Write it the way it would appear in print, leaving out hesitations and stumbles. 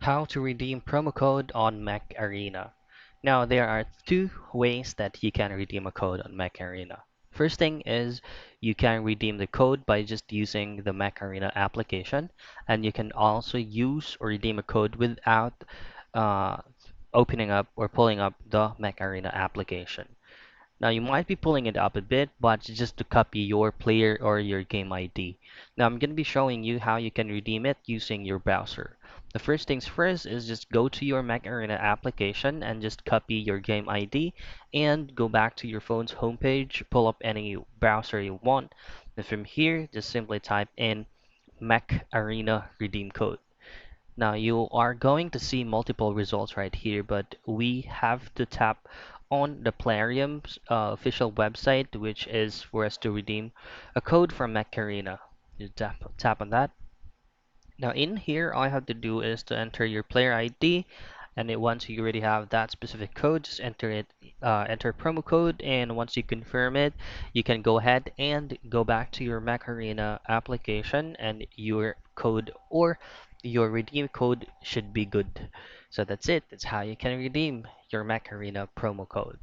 How to redeem promo code on Mech Arena. Now, there are two ways that you can redeem a code on Mech Arena. First thing is you can redeem the code by just using the Mech Arena application, and you can also use or redeem a code without uh, opening up or pulling up the Mech Arena application. Now you might be pulling it up a bit, but it's just to copy your player or your game ID. Now I'm going to be showing you how you can redeem it using your browser. The first things first is just go to your Mac Arena application and just copy your game ID and go back to your phone's homepage, pull up any browser you want, and from here just simply type in Mac Arena redeem code. Now you are going to see multiple results right here, but we have to tap on the Plarium's official website, which is for us to redeem a code from Macarena. You tap on that. Now in here, all you have to do is to enter your player ID, and once you already have that specific code, just enter it, enter promo code, and once you confirm it, you can go ahead and go back to your Macarena application, and your code or your redeem code should be good. So that's it. That's how you can redeem your Macarena promo code.